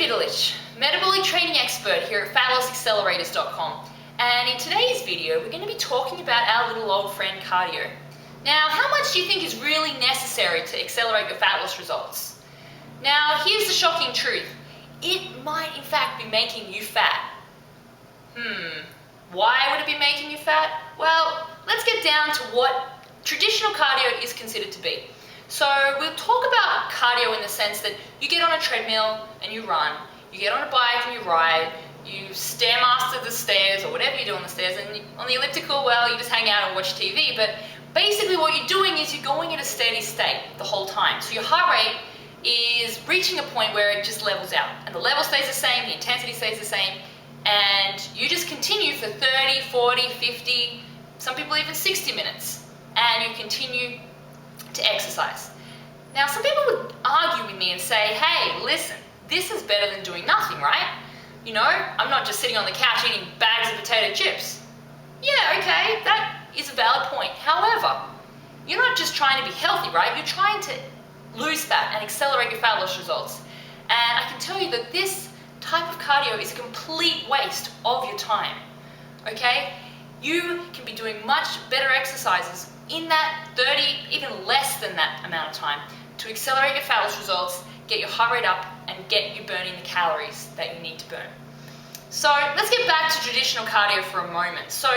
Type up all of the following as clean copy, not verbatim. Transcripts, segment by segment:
Vidulich, Metabolic Training expert here at FatLossAccelerators.com, and in today's video we're going to be talking about our little old friend cardio. Now, how much do you think is really necessary to accelerate your fat loss results? Now, here's the shocking truth. It might in fact be making you fat. Why would it be making you fat? Well, let's get down to what traditional cardio is considered to be. So we'll talk about cardio in the sense that you get on a treadmill and you run, you get on a bike and you ride, you stairmaster the stairs or whatever you do on the stairs, and on the elliptical, well, you just hang out and watch TV. But basically what you're doing is you're going in a steady state the whole time. So your heart rate is reaching a point where it just levels out, and the level stays the same, the intensity stays the same, and you just continue for 30, 40, 50, some people even 60 minutes, and you continue to exercise. Now, some people would argue with me and say, hey, listen, this is better than doing nothing, right? You know, I'm not just sitting on the couch eating bags of potato chips. Yeah, okay, that is a valid point. However, you're not just trying to be healthy, right? You're trying to lose fat and accelerate your fat loss results. And I can tell you that this type of cardio is a complete waste of your time, okay? You can be doing much better exercises in that 30, even less than that amount of time to accelerate your fat loss results, get your heart rate up, and get you burning the calories that you need to burn. So let's get back to traditional cardio for a moment. So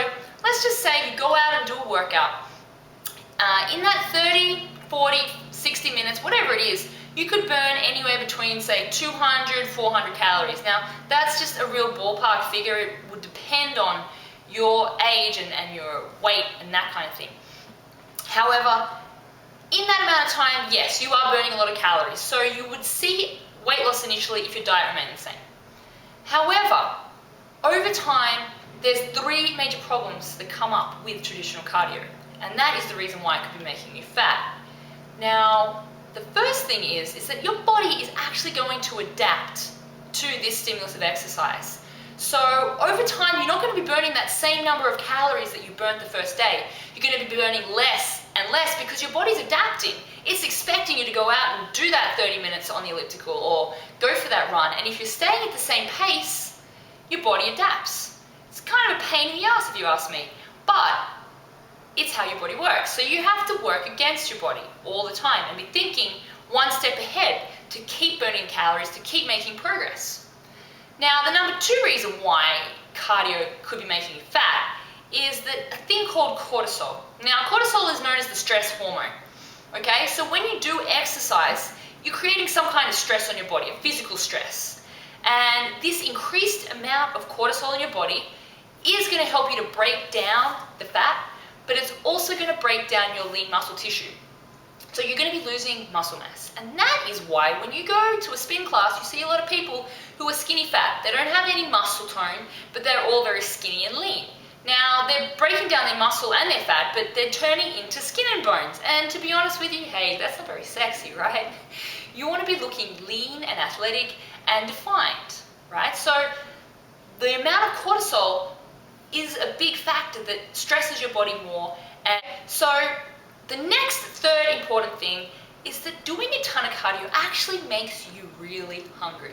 let's just say you go out and do a workout. In that 30, 40, 60 minutes, whatever it is, you could burn anywhere between, say, 200, 400 calories. Now, that's just a real ballpark figure. It would depend on your age and your weight and that kind of thing. However, in that amount of time, yes, you are burning a lot of calories. So you would see weight loss initially if your diet remained the same. However, over time, there's three major problems that come up with traditional cardio. And that is the reason why it could be making you fat. Now, the first thing is that your body is actually going to adapt to this stimulus of exercise. So over time, you're not going to be burning that same number of calories that you burnt the first day. You're going to be burning less and less because your body's adapting. It's expecting you to go out and do that 30 minutes on the elliptical or go for that run. And if you're staying at the same pace, your body adapts. It's kind of a pain in the ass if you ask me, but it's how your body works. So you have to work against your body all the time and be thinking one step ahead to keep burning calories, to keep making progress. Now, the number two reason why cardio could be making you fat is that a thing called cortisol. Now, cortisol is known as the stress hormone. Okay, so when you do exercise, you're creating some kind of stress on your body, a physical stress. And this increased amount of cortisol in your body is going to help you to break down the fat, but it's also going to break down your lean muscle tissue. So you're going to be losing muscle mass. And that is why when you go to a spin class, you see a lot of people who are skinny fat. They don't have any muscle tone, but they're all very skinny and lean. Now, they're breaking down their muscle and their fat, but they're turning into skin and bones. And to be honest with you, hey, that's not very sexy, right? You want to be looking lean and athletic and defined, right? So the amount of cortisol is a big factor that stresses your body more. And so the next third important thing is that doing a ton of cardio actually makes you really hungry.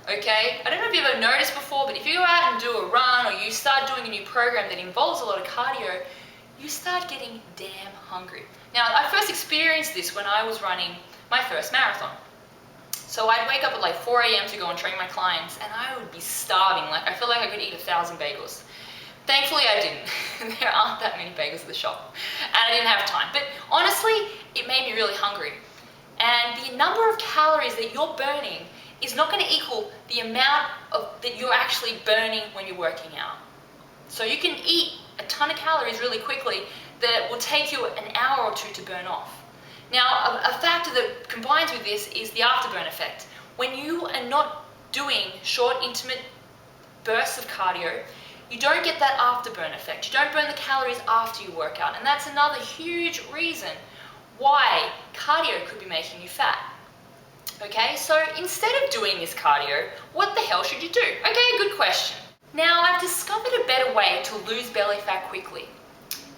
Okay? I don't know if you've ever noticed before, but if you go out and do a run or you start doing a new program that involves a lot of cardio, you start getting damn hungry. Now, I first experienced this when I was running my first marathon. So I'd wake up at like 4 a.m. to go and train my clients, and I would be starving. Like, I feel like I could eat 1,000 bagels. Thankfully, I didn't. There aren't that many bagels at the shop, and I didn't have time. But honestly, it made me really hungry. And the number of calories that you're burning is not going to equal the amount that you're actually burning when you're working out. So you can eat a ton of calories really quickly that will take you an hour or two to burn off. Now, a factor that combines with this is the afterburn effect. When you are not doing short, intimate bursts of cardio, you don't get that afterburn effect. You don't burn the calories after you work out. And that's another huge reason why cardio could be making you fat. Okay, so instead of doing this cardio, what the hell should you do? Okay, good question. Now, I've discovered a better way to lose belly fat quickly.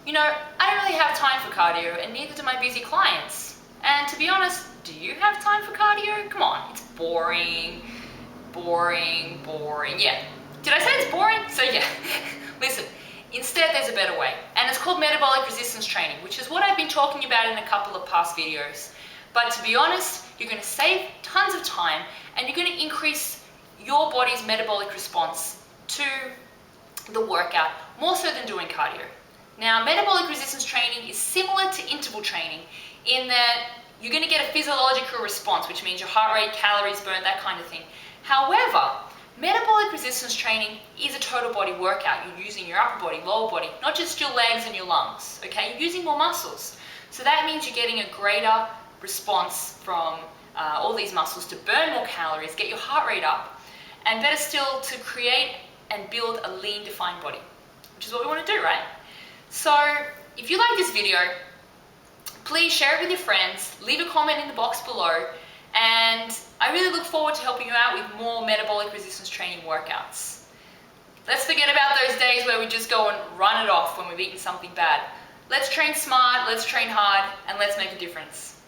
You know, I don't really have time for cardio, and neither do my busy clients. And to be honest, do you have time for cardio? Come on, it's boring. Boring, yeah. Did I say it's boring? So yeah, listen, instead there's a better way, and it's called metabolic resistance training, which is what I've been talking about in a couple of past videos. But to be honest, you're going to save tons of time, and you're going to increase your body's metabolic response to the workout, more so than doing cardio. Now, metabolic resistance training is similar to interval training in that you're going to get a physiological response, which means your heart rate, calories burned, that kind of thing. However, metabolic resistance training is a total body workout. You're using your upper body, lower body, not just your legs and your lungs, okay? You're using more muscles. So that means you're getting a greater response from all these muscles to burn more calories, get your heart rate up, and better still, to create and build a lean, defined body, which is what we want to do, right? So if you like this video, please share it with your friends, leave a comment in the box below, and I really look forward to helping you out with more metabolic resistance training workouts. Let's forget about those days where we just go and run it off when we've eaten something bad. Let's train smart, let's train hard, and let's make a difference.